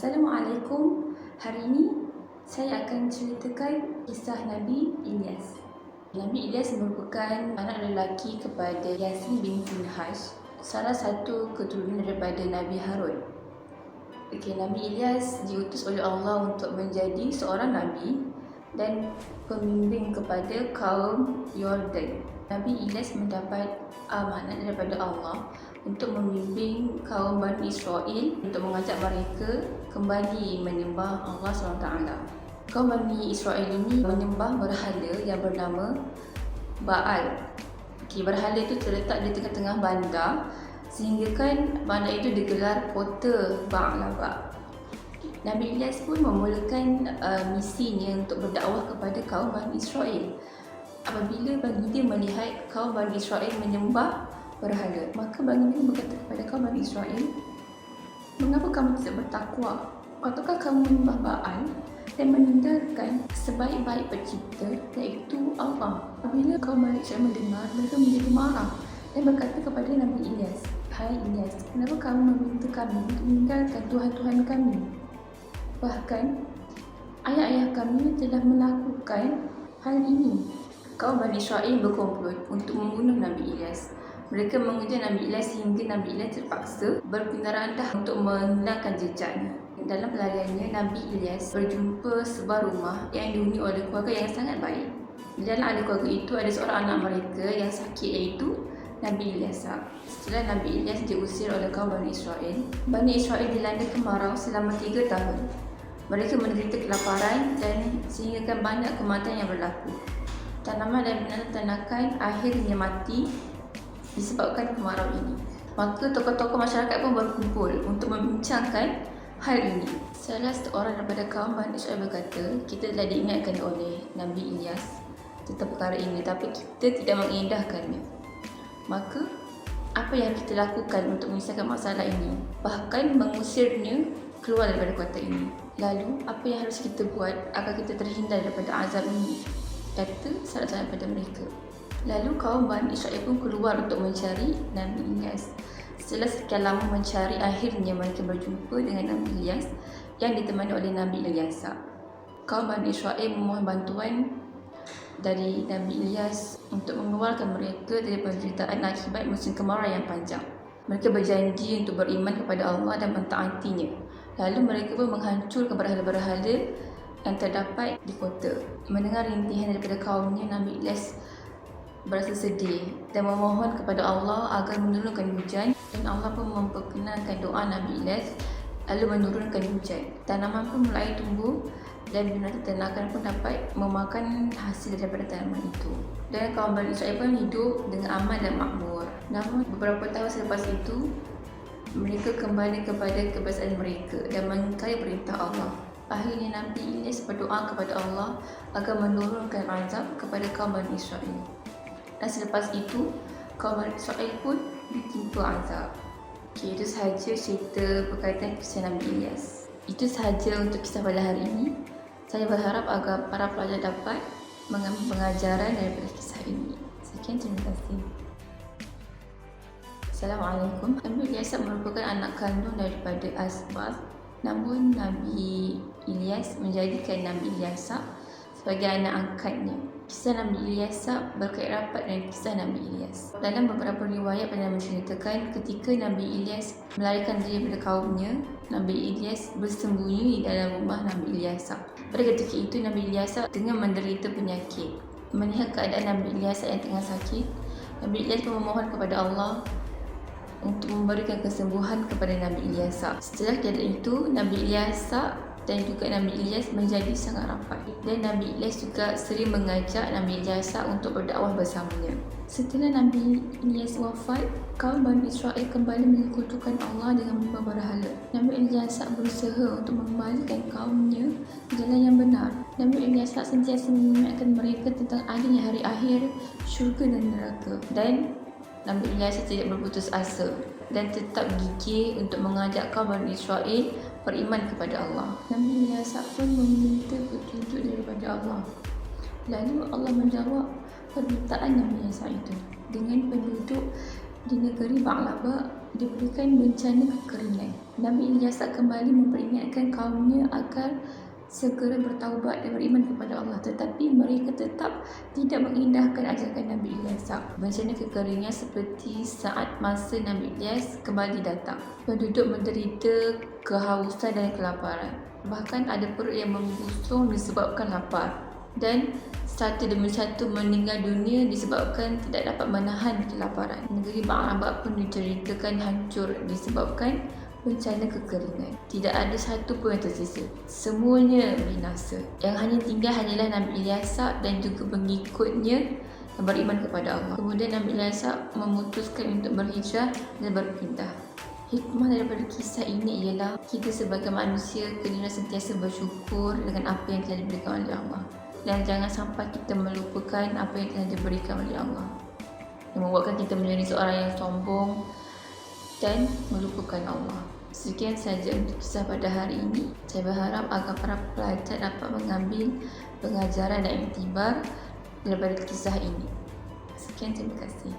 Assalamualaikum. Hari ini saya akan ceritakan kisah Nabi Ilyas. Nabi Ilyas merupakan anak lelaki kepada Yasin bin Finhash, salah satu keturunan daripada Nabi Harun. Nabi Ilyas diutus oleh Allah untuk menjadi seorang nabi dan pembimbing kepada kaum Yordan. Nabi Ilyas mendapat amanat daripada Allah untuk membimbing kaum Bani Israel untuk mengajak mereka kembali menyembah Allah SWT. Kaum Bani Israel ini menyembah berhala yang bernama Baal. Berhala itu terletak di tengah-tengah bandar, sehingga kan bandar itu digelar kota Ba'laba. Nabi Ilyas pun memulakan misinya untuk berdakwah kepada kaum Bani Israel. Apabila dia melihat kaum Bani Israel menyembah berhala, maka baginda berkata kepada kaum Bani Israel, "Mengapa kamu tidak bertakwa? Ataukah kamu menyembah Baal dan meninggalkan sebaik-baik pencipta, iaitu Allah?" Apabila kaum Bani Israel mendengar, mereka menjadi marah dan berkata kepada Nabi Ilyas, "Hai Ilyas, kenapa kamu meminta kami untuk meninggalkan Tuhan-Tuhan kami? Bahkan ayah-ayah kami telah melakukan hal ini." Kaum Bani Israel berkomplot untuk membunuh Nabi Ilyas. Mereka mengejar Nabi Ilyas hingga Nabi Ilyas terpaksa berpindah randah untuk menghilangkan jejaknya. Dalam pelariannya, Nabi Ilyas berjumpa sebuah rumah yang dihuni oleh keluarga yang sangat baik. Di dalam ahli keluarga itu ada seorang anak mereka yang sakit, iaitu Nabi Ilyas. Setelah Nabi Ilyas diusir oleh kaum Bani Israel dilanda kemarau selama 3 tahun. Mereka menderita kelaparan dan sehingga banyak kematian yang berlaku. Tanaman dan binatang-tanaman akhirnya mati disebabkan kemarau ini. Maka tokoh-tokoh masyarakat pun berkumpul untuk membincangkan hal ini. Salah seorang daripada kaum Bani Israel berkata, "Kita telah diingatkan oleh Nabi Ilyas tentang perkara ini, tapi kita tidak mengindahkannya. Maka apa yang kita lakukan untuk menyelesaikan masalah ini? Bahkan mengusirnya keluar daripada kota ini. Lalu apa yang harus kita buat agar kita terhindar daripada azab ini?" kata salah seorang daripada mereka. Lalu kaum Bani Israel pun keluar untuk mencari Nabi Ilyas. Setelah sekian lama mencari, akhirnya mereka berjumpa dengan Nabi Ilyas yang ditemani oleh Nabi Ilyas. Kaum Bani Israel memohon bantuan dari Nabi Ilyas untuk mengeluarkan mereka dari penderitaan akibat musim kemarau yang panjang. Mereka berjanji untuk beriman kepada Allah dan mentaatinya. Lalu mereka pun menghancurkan berhala-berhala yang terdapat di kota. Mendengar rintihan daripada kaumnya, Nabi Ilyas berasa sedih dan memohon kepada Allah agar menurunkan hujan, dan Allah pun memperkenankan doa Nabi Ilyas lalu menurunkan hujan. Tanaman pun mulai tumbuh dan binatang-ternakan pun dapat memakan hasil daripada tanaman itu. Dan kaum Bani Israel pun hidup dengan aman dan makmur. Namun beberapa tahun selepas itu, mereka kembali kepada kebiasaan mereka dan mengingkari perintah Allah. Akhirnya Nabi Ilyas berdoa kepada Allah agar menurunkan azab kepada kaum Bani Israel. Dan selepas itu, kaum Bani Israel pun ditimpa azab. Itu sahaja cerita berkaitan kisah Nabi Ilyas. Itu sahaja untuk kisah pada hari ini. Saya berharap agar para pelajar dapat mengambil pengajaran daripada kisah ini. Sekian, terima kasih. Assalamualaikum. Nabi Ilyas merupakan anak kandung daripada Asbas. Namun Nabi Ilyas menjadikan Nabi Ilyas sebagai anak angkatnya. Kisah Nabi Ilyas berkait rapat dengan kisah Nabi Ilyas. Dalam beberapa riwayat pernah menceritakan ketika Nabi Ilyas melarikan diri daripada kaumnya, Nabi Ilyas bersembunyi di dalam rumah Nabi Ilyas. Pada ketika itu Nabi Ilyas tengah menderita penyakit. Melihat keadaan Nabi Ilyas yang tengah sakit, Nabi Ilyas pun memohon kepada Allah untuk memberikan kesembuhan kepada Nabi Ilyas. Setelah kejadian itu, Nabi Ilyas dan juga Nabi Ilyas menjadi sangat rapat, dan Nabi Ilyas juga sering mengajak Nabi Ilyas untuk berdakwah bersamanya. Setelah Nabi Ilyas wafat, kaum Bani Israel kembali menyekutukan Allah dengan menyembah berhala. Nabi Ilyas berusaha untuk membalikan kaumnya ke jalan yang benar. Nabi Ilyas sentiasa mengingatkan mereka tentang adanya hari akhir, syurga dan neraka. Dan Nabi Ilyas tidak berputus asa dan tetap gigih untuk mengajak kaum Bani Israel beriman kepada Allah. Nabi Ilyas pun meminta petunjuk daripada Allah. Lalu Allah menjawab permintaan Nabi Ilyas itu dengan penduduk di negeri Ba'laba diberikan bencana kekeringan. Nabi Ilyas kembali memperingatkan kaumnya agar segera bertaubat dan beriman kepada Allah, tetapi mereka tetap tidak mengindahkan ajakan Nabi Ilyas. Bencana kekeringan seperti saat masa Nabi Ilyas kembali datang. Penduduk menderita kehausan dan kelaparan. Bahkan ada perut yang membusung disebabkan lapar, dan satu demi satu meninggal dunia disebabkan tidak dapat menahan kelaparan. Negeri Ba'rab pun diceritakan hancur disebabkan bencana kekeringan. Tidak ada satu pun yang tersisa. Semuanya binasa. Yang hanya tinggal hanyalah Nabi Ilyas dan juga pengikutnya yang beriman kepada Allah. Kemudian Nabi Ilyas memutuskan untuk berhijrah dan berpindah. Hikmah daripada kisah ini ialah kita sebagai manusia kena sentiasa bersyukur dengan apa yang telah diberikan oleh Allah, dan jangan sampai kita melupakan apa yang telah diberikan oleh Allah, yang membuatkan kita menjadi seorang yang sombong dan melupakan Allah. Sekian saja untuk kisah pada hari ini. Saya berharap agar para pelajar dapat mengambil pengajaran dan iktibar daripada kisah ini. Sekian, terima kasih.